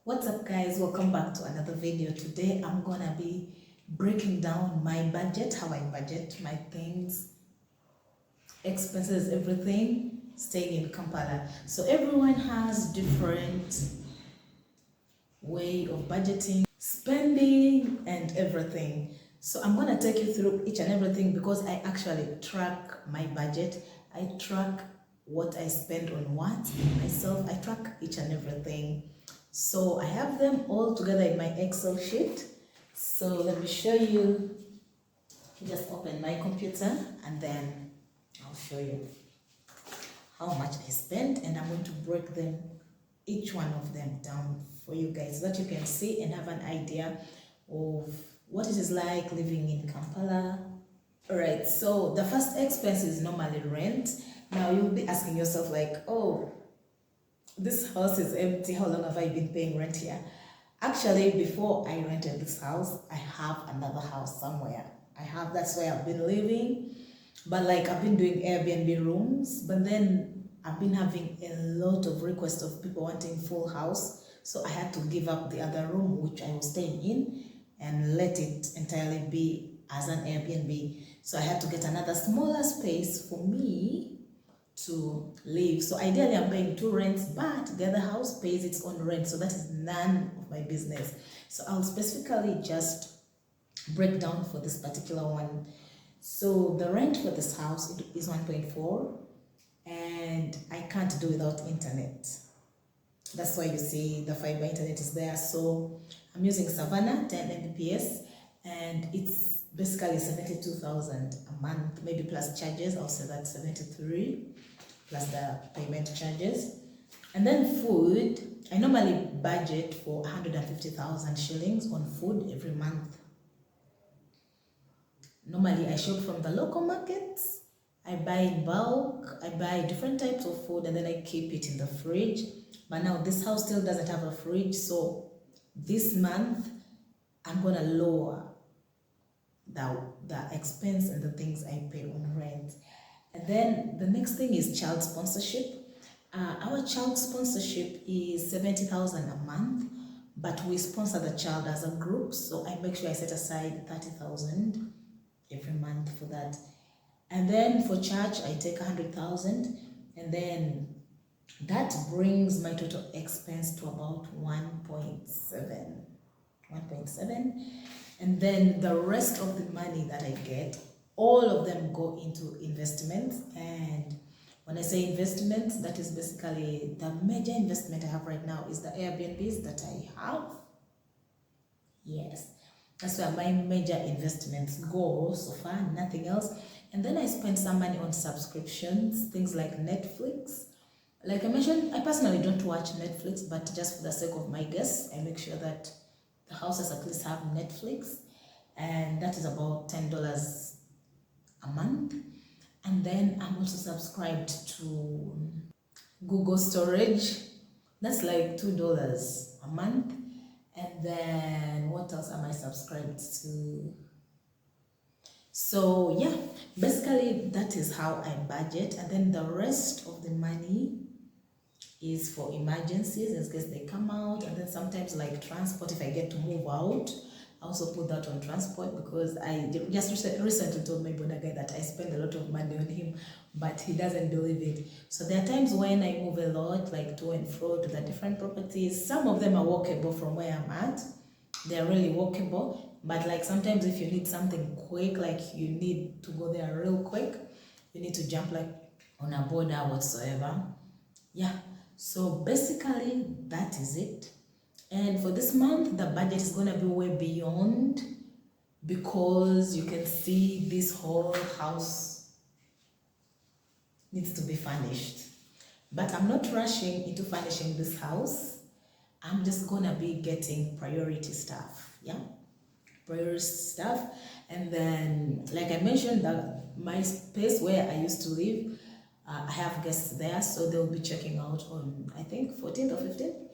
What's up guys, welcome back to another video. Today I'm gonna be breaking down my budget, how I budget my things, expenses, everything, staying in Kampala. So everyone has different way of budgeting, spending and everything. So I'm gonna take you through each and everything because I actually track my budget. I track what I spend on what myself. I track each and everything. So I have them all together in my Excel sheet. So let me show you. Just open my computer and then I'll show you how much I spend, and I'm going to break them, each one of them down for you guys so that you can see and have an idea of what it is like living in Kampala. Alright, so the first expense is normally rent. Now you'll be asking yourself like, oh, this house is empty, how long have I been paying rent here? Actually, before I rented this house, I have another house somewhere. That's where I've been living, but like I've been doing Airbnb rooms, but then I've been having a lot of requests of people wanting full house, so I had to give up the other room which I was staying in and let it entirely be as an Airbnb. So I had to get another smaller space for me to live. So ideally I'm paying 2 rents, but the other house pays its own rent, so that is none of my business. So I'll specifically just break down for this particular one. So the rent for this house is 1.4, and I can't do without internet. That's why you see the fiber internet is there. So I'm using Savannah 10 Mbps, and it's basically 72,000 a month, maybe plus charges. I'll say that 73 plus the payment charges. And then food, I normally budget for 150,000 shillings on food every month. Normally I shop from the local markets, I buy in bulk, I buy different types of food, and then I keep it in the fridge. But now this house still doesn't have a fridge, so this month I'm gonna lower the expense and the things I pay on rent. And then the next thing is child sponsorship. Our child sponsorship is 70,000 a month, but we sponsor the child as a group, so I make sure I set aside 30,000 every month for that. And then for church I take 100,000, and then that brings my total expense to about 1.7. And then the rest of the money that I get, all of them go into investments. And when I say investments, that is basically the major investment I have right now is the Airbnbs that I have. Yes, that's where my major investments go so far, nothing else. And then I spend some money on subscriptions, things like Netflix. Like I mentioned, I personally don't watch Netflix, but just for the sake of my guests, I make sure that the houses at least have Netflix, and that is about $10 a month. And then I'm also subscribed to Google Storage. That's like $2 a month. And then what else am I subscribed to? So yeah, basically that is how I budget. And then the rest of the money is for emergencies in case they come out. And then sometimes like transport, if I get to move out, I also put that on transport, because I just recently told my brother guy that I spend a lot of money on him, but he doesn't believe it. So there are times when I move a lot, like to and fro to the different properties. Some of them are walkable from where I'm at. They're really walkable. But like sometimes if you need something quick, like you need to go there real quick, you need to jump like on a border whatsoever. Yeah. So basically that is it. And for this month, the budget is going to be way beyond, because you can see this whole house needs to be furnished. But I'm not rushing into furnishing this house. I'm just going to be getting priority stuff. Yeah, priority stuff. And then, like I mentioned, my space where I used to live, I have guests there, so they'll be checking out on, I think, 14th or 15th.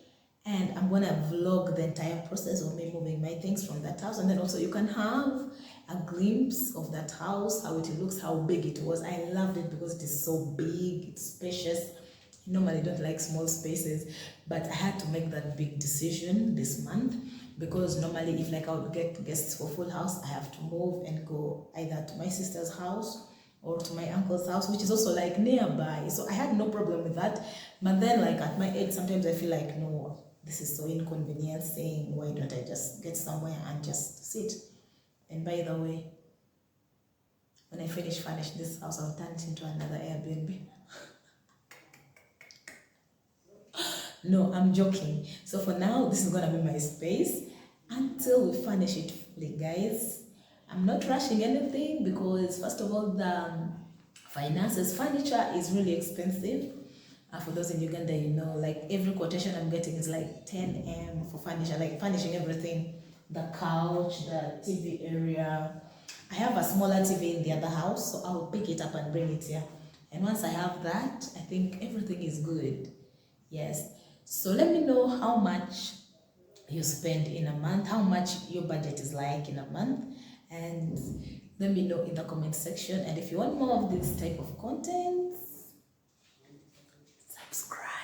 And I'm gonna vlog the entire process of me moving my things from that house. And then also you can have a glimpse of that house, how it looks, how big it was. I loved it because it is so big, it's spacious, normally don't like small spaces, but I had to make that big decision this month because normally if like I would get guests for full house, I have to move and go either to my sister's house or to my uncle's house, which is also like nearby. So I had no problem with that. But then like at my age, sometimes I feel like, no, this is so inconvenient saying, why don't I just get somewhere and just sit? And by the way, when I finish this house, I'll turn it into another Airbnb. No, I'm joking. So for now, this is gonna be my space until we furnish it fully, guys. I'm not rushing anything because first of all, the finances, furniture is really expensive. For those in Uganda, you know, like every quotation I'm getting is like 10M for furniture, like furnishing everything, the couch, the TV area. I have a smaller TV in the other house, so I'll pick it up and bring it here. And once I have that, I think everything is good. Yes. So let me know how much you spend in a month, how much your budget is like in a month, and let me know in the comment section. And if you want more of this type of content, subscribe.